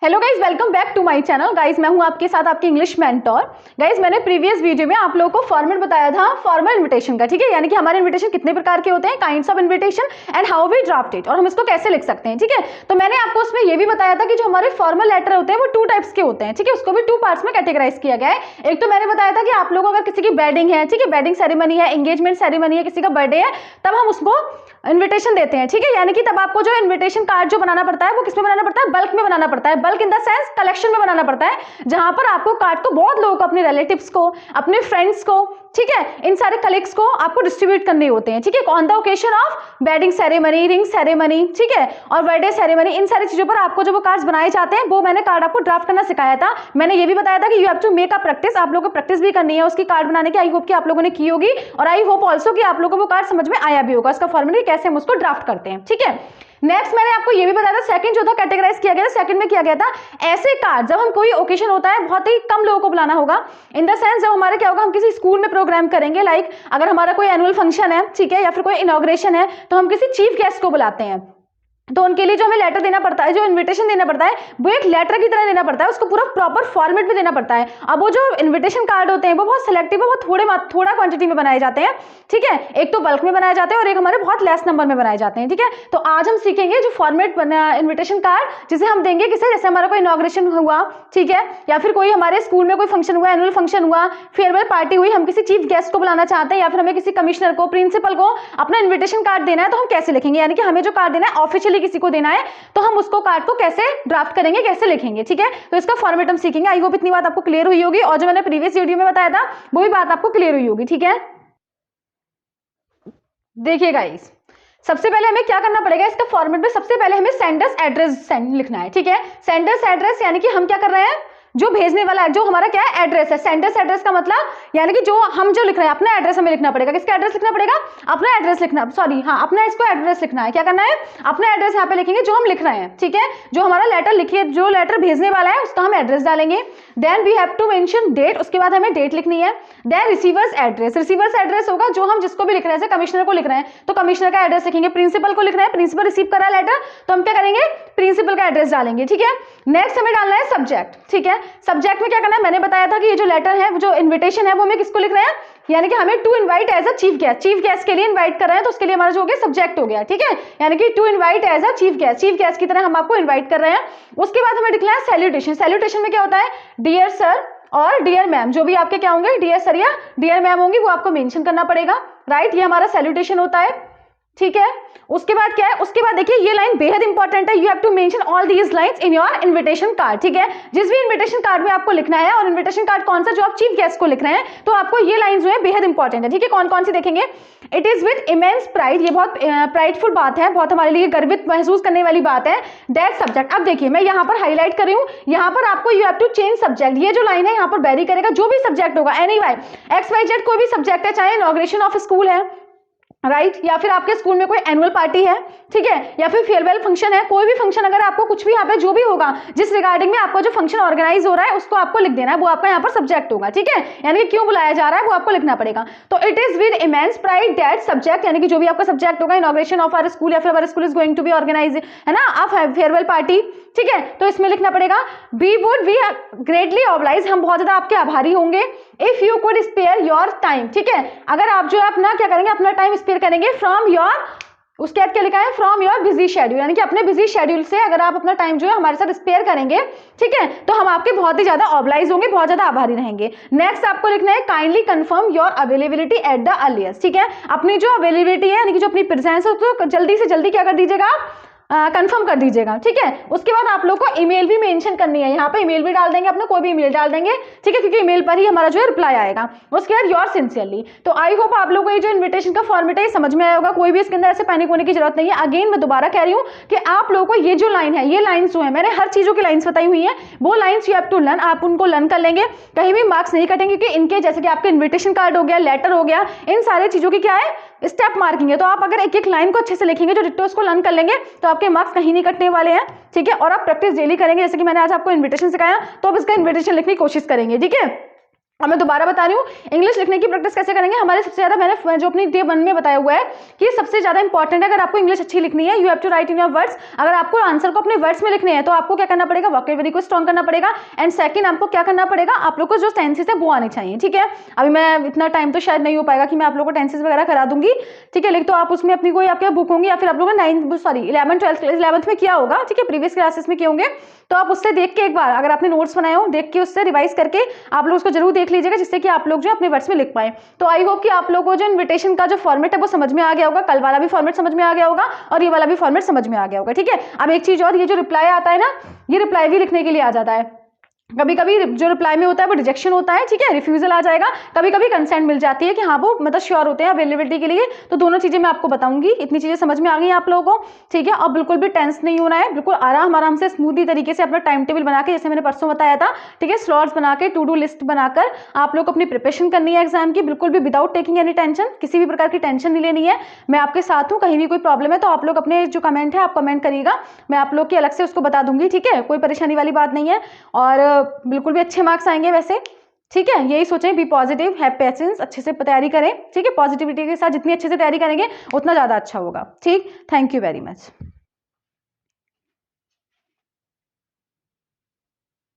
Hello guys, welcome back to my channel. Guys मैं हूं आपके साथ आपकी इंग्लिश मेंटोर। गाइज मैंने प्रीवियस वीडियो में आप लोगों को फॉर्मेट बताया था फॉर्मल इन्विटेशन का, ठीक है, यानी कि हमारे इन्विटेशन कितने प्रकार के होते हैं, kinds of invitation and how we draft it, और हम इसको कैसे लिख सकते हैं, ठीक है। तो मैंने आपको उसमें ये भी बताया था कि जो हमारे फॉर्मल लेटर होते हैं वो 2 टाइप्स के होते हैं, ठीक है, उसको भी 2 पार्ट्स में कैटेगराइज किया गया है। एक तो मैंने बताया था कि आप लोगों को अगर किसी की वेडिंग है, ठीक है, वेडिंग सेरेमनी है, एंगेजमेंट सेरेमनी है, किसी का बर्थडे है, तब हम उसको इन्विटेशन देते हैं, ठीक है, यानी कि तब आपको जो इन्विटेशन कार्ड जो बनाना पड़ता है वो किसमें बनाना पड़ता है, बल्क में बनाना पड़ता है। Bulk in the sense collection में बनाना पड़ता है, जहां पर आपको कार्ड को बहुत लोगों को, अपने रिलेटिव्स को, अपने फ्रेंड्स को, ठीक है, इन सारे कलीग्स को आपको डिस्ट्रीब्यूट करने होते हैं, ठीक है, on the occasion of wedding ceremony, ring ceremony, ठीक है, और बर्थडे सेरेमनी। इन सारी चीजों पर आपको जो वो कार्ड्स बनाए जाते हैं वो मैंने कार्ड आपको ड्राफ्ट करना सिखाया था। मैंने ये भी बताया था कि you have to make a practice, आप लोगों को प्रैक्टिस भी करनी है उसकी कार्ड बनाने की। आई होप कि आप लोगों ने की होगी, और आई होप ऑल्सो कि आप लोगों को वो कार्ड समझ में आया भी होगा, इसका फॉर्मेट कैसे हम उसको ड्राफ्ट करते हैं, ठीक है। नेक्स्ट मैंने आपको ये भी बताया था, सेकंड जो था कैटेगराइज किया गया था, सेकंड में किया गया था ऐसे कार्ड जब हम कोई ओकेजन होता है, बहुत ही कम लोगों को बुलाना होगा। इन द सेंस जब हमारे क्या होगा, हम किसी स्कूल में प्रोग्राम करेंगे, लाइक अगर हमारा कोई एनुअल फंक्शन है, ठीक है, या फिर कोई इनॉग्रेशन है, तो हम किसी चीफ गेस्ट को बुलाते हैं। तो उनके लिए जो हमें लेटर देना पड़ता है, जो इनविटेशन देना पड़ता है, वो एक लेटर की तरह देना पड़ता है, उसको पूरा प्रॉपर फॉर्मेट में देना पड़ता है। अब वो जो इनविटेशन कार्ड होते हैं वो बहुत सिलेक्टिव है, वो थोड़ा क्वांटिटी में बनाए जाते हैं, ठीक है, एक तो बल्क में बनाए जाते हैं और एक हमारे बहुत लेस नंबर में बनाए जाते हैं, ठीक है। तो आज हम सीखेंगे जो फॉर्मेट इन्विटेशन कार्ड जिसे हम देंगे किसे, जैसे हमारा कोई इनॉग्रेशन हुआ, ठीक है, या फिर कोई हमारे स्कूल में कोई फंक्शन हुआ, एनुअल फंक्शन हुआ, फेयरवेल पार्टी हुई, हम किसी चीफ गेस्ट को बुलाना चाहते हैं, या फिर हमें किसी कमिश्नर को, प्रिंसिपल को अपना इन्विटेशन कार्ड देना है, तो हम कैसे लिखेंगे, यानी कि हमें जो कार्ड देना है ऑफिशियली किसी को देना है, तो हम उसको कार्ड को कैसे ड्राफ्ट करेंगे, कैसे लिखेंगे, ठीक है। तो इसका फॉर्मेट हम सीखेंगे। आई होप इतनी बात आपको क्लियर हुई होगी, और जो मैंने प्रीवियस वीडियो में बताया था वो भी बात आपको क्लियर हुई होगी, ठीक है। देखिए गाइस, सबसे पहले हमें क्या करना पड़ेगा, इसका फॉर्मेट में सबसे पहले हमें सेंडर्स एड्रेस लिखना है, ठीक है। सेंडर्स एड्रेस यानी कि हम क्या कर रहे हैं, जो भेजने वाला है, जो हमारा क्या है, एड्रेस है। सेंडर्स एड्रेस का मतलब यानी कि जो हम जो लिख रहे हैं, अपना एड्रेस हमें लिखना पड़ेगा। किसका एड्रेस लिखना पड़ेगा, अपना एड्रेस लिखना, सॉरी हाँ, अपना इसको एड्रेस लिखना है। क्या करना है, अपना एड्रेस यहाँ पे लिखेंगे जो हम लिख रहे हैं, ठीक है, जो हमारा लेटर लिखिए, जो लेटर भेजने वाला है उसका हम एड्रेस डालेंगे। Then we have to mention date, उसके बाद हमें डेट लिखनी है। Then receiver's address, receiver's address होगा जो हम जिसको भी लिख रहे हैं, जैसे कमिश्नर को लिख रहे हैं तो कमिश्नर का एड्रेस लिखेंगे, प्रिंसिपल को लिख रहे हैं, प्रिंसिपल रिसीव कर रहा है लेटर, तो हम क्या करेंगे, प्रिंसिपल का एड्रेस डालेंगे, ठीक है। नेक्स्ट हमें डालना है सब्जेक्ट, ठीक है। सब्जेक्ट में क्या करना है, मैंने बताया था कि ये जो लेटर है, जो इन्विटेशन है, वो हमें किसको लिख रहे हैं, यानी कि हमें to invite as a chief guest, chief guest के लिए इनवाइट कर रहे हैं, तो उसके लिए हमारा जो हो गया सब्जेक्ट हो गया, ठीक है, यानी कि to invite as a chief guest, chief guest की तरह हम आपको इनवाइट कर रहे हैं। उसके बाद हमें लिखना है सैल्यूटेशन। सैल्यूटेशन में क्या होता है, डियर सर और डियर मैम, जो भी आपके क्या होंगे, डियर सर या डियर मैम होंगी, वो आपको मेंशन करना पड़ेगा, राइट, ये हमारा सैल्यूटेशन होता है, ठीक है। उसके बाद क्या है, उसके बाद देखिए ये लाइन बेहद इंपॉर्टेंट है, you have to mention all these lines in your invitation card, ठीक है। जिस भी इन्विटेशन कार्ड में आपको लिखना है, और इन्विटेशन कार्ड कौन सा, जो आप चीफ गेस्ट को लिख रहे हैं, तो आपको ये लाइन जो है बेहद इंपॉर्टेंट है, ठीक है। कौन कौन सी देखेंगे, it is with immense pride, ये बहुत प्राइडफुल बात है, बहुत हमारे लिए गर्वित महसूस करने वाली बात है, दैट सब्जेक्ट। अब देखिए मैं यहाँ पर हाईलाइट कर रही हूँ, यहाँ पर आपको you have to change subject, ये जो लाइन है यहाँ पर वेरी करेगा, जो भी सब्जेक्ट होगा, any Y X Y Z कोई भी सब्जेक्ट है, चाहे इनॉग्रेशन ऑफ स्कूल है, राइट, या फिर आपके स्कूल में कोई एनुअल पार्टी है, ठीक है, या फिर फेयरवेल फंक्शन है, कोई भी फंक्शन, अगर आपको कुछ भी यहाँ पे जो भी होगा जिस रिगार्डिंग में आपको जो फंक्शन ऑर्गेनाइज हो रहा है उसको आपको लिख देना है, वो आपका यहाँ पर सब्जेक्ट होगा, ठीक है, यानी कि क्यों बुलाया जा रहा है वो आपको लिखना पड़ेगा। तो it is with immense pride that subject, यानी कि जो भी आपका सब्जेक्ट होगा, इनॉग्रेशन ऑफ आवर स्कूल, या फिर our school is going to be organise, है ना, आप फेयरवेल पार्टी, ठीक है, तो इसमें लिखना पड़ेगा वी ग्रेटली ऑब्लाइज, हम बहुत ज्यादा आपके आभारी होंगे, if you could spare your time, ठीक है, अगर आप जो है अपना क्या करेंगे, अपना टाइम स्पेयर करेंगे फ्रॉम योर, उसके बाद क्या लिखा है, फ्रॉम योर बिजी शेड्यूल, यानी कि अपने बिजी शेड्यूल से अगर आप अपना टाइम जो है हमारे साथ स्पेयर करेंगे, ठीक है, तो हम आपके बहुत ही ज्यादा ऑब्लाइज होंगे, बहुत ज्यादा आभारी रहेंगे। नेक्स्ट आपको लिखना है kindly confirm your availability at the earliest, ठीक है, अपनी जो अवेलेबिलिटी है, यानी कि जो अपनी प्रेजेंस है, तो जल्दी से जल्दी क्या कर दीजिएगा, कंफर्म कर दीजिएगा, ठीक है। उसके बाद आप लोग को ईमेल भी मेंशन करनी है, यहाँ पे ईमेल भी डाल देंगे, अपना कोई भी ईमेल डाल देंगे, ठीक है, क्योंकि ईमेल पर ही हमारा जो है रिप्लाई आएगा। उसके बाद योर सिंसियरली। तो आई होप आप लोगों को ये जो इन्विटेशन का फॉर्मेट है ये समझ में आया होगा, कोई भी इसके अंदर ऐसे पैनिक होने की जरूरत नहीं है। अगेन मैं दोबारा कह रही हूँ कि आप लोगों को ये जो लाइन है, ये लाइन्स जो है, मैंने हर चीजों की लाइन्स बताई हुई है, वो lines you have to learn, आप उनको लर्न कर लेंगे, कहीं भी मार्क्स नहीं कटेंगे, क्योंकि इनके जैसे कि आपके इन्विटेशन कार्ड हो गया, लेटर हो गया, इन सारी चीजों की क्या है, स्टेप मार्किंग है। तो आप अगर एक एक लाइन को अच्छे से लिखेंगे, जो डिट्टो उसको लर्न कर लेंगे, तो आपके मार्क्स कहीं नहीं कटने वाले हैं, ठीक है। और आप प्रैक्टिस डेली करेंगे, जैसे कि मैंने आज आपको इन्विटेशन सिखाया, तो अब इसका इन्विटेशन लिखने की कोशिश करेंगे, ठीक है। और मैं दोबारा बता रही हूँ, इंग्लिश लिखने की प्रैक्टिस कैसे करेंगे, हमारे सबसे ज्यादा मैंने जो अपनी डे 1 में बताया हुआ है कि सबसे ज्यादा इंपॉर्टेंट है, अगर आपको इंग्लिश अच्छी लिखनी है, you have to write in your words. अगर आपको आंसर को अपने वर्ड्स में लिखने हैं तो आपको क्या करना पड़ेगा, वोकैबुलरी को स्ट्रॉन्ग करना पड़ेगा। एंड सेकंड, आपको क्या करना पड़ेगा, आप लोग को जो टेंसेस है वो आने चाहिए, ठीक है। अभी मैं इतना टाइम तो शायद नहीं हो पाएगा कि मैं आप लोगों को टेंसेस वगैरह करा दूंगी, ठीक है, लेकिन तो आप उसमें अपनी कोई आपके बुक होंगी या फिर आप लोगों ने 11th में किया होगा, ठीक है, प्रीवियस क्लासेस में किए होंगे, तो आप उससे देख के एक बार, अगर आपने नोट्स बनाए हो, देख के उससे रिवाइज करके आप लोग उसको जरूर देख लीजिएगा, जिससे कि आप लोग जो अपने वर्ड्स में लिख पाए। तो आई होप कि आप लोगों को जो इन्विटेशन का जो फॉर्मेट है वो समझ में आ गया होगा, कल वाला भी फॉर्मेट समझ में आ गया होगा और ये वाला भी फॉर्मेट समझ में आ गया होगा, ठीक है। अब एक चीज और, ये जो रिप्लाई आता है ना, ये रिप्लाई भी लिखने के लिए आ जाता है। कभी कभी जो रिप्लाई में होता है वो रिजेक्शन होता है, ठीक है, रिफ्यूजल आ जाएगा, कभी कभी कंसेंट मिल जाती है कि हाँ वो मतलब श्योर होते हैं अवेलेबिलिटी के लिए। तो दोनों चीजें मैं आपको बताऊंगी। इतनी चीजें समझ में आ गई आप लोगों को, ठीक है। और बिल्कुल भी टेंस नहीं होना है, बिल्कुल आराम आराम से स्मूथली तरीके से अपना टाइम टेबल बना के, जैसे मैंने परसों बताया था, ठीक है, स्लॉट्स बना के, टू डू लिस्ट बनाकर आप लोग अपनी प्रिपरेशन करनी है एग्जाम की, बिल्कुल भी विदाउट टेकिंग एनी टेंशन, किसी भी प्रकार की टेंशन नहीं लेनी है। मैं आपके साथ हूँ, कहीं भी कोई प्रॉब्लम है तो आप लोग अपने जो कमेंट है आप कमेंट करिएगा, मैं आप लोग की अलग से उसको बता दूंगी, ठीक है, कोई परेशानी वाली बात नहीं है। और बिल्कुल भी अच्छे मार्क्स आएंगे वैसे, ठीक है, यही सोचें, बी पॉजिटिव, हैव पेशेंस, अच्छे से तैयारी करें, ठीक है, पॉजिटिविटी के साथ जितनी अच्छे से तैयारी करेंगे उतना ज्यादा अच्छा होगा, ठीक। Thank you very much.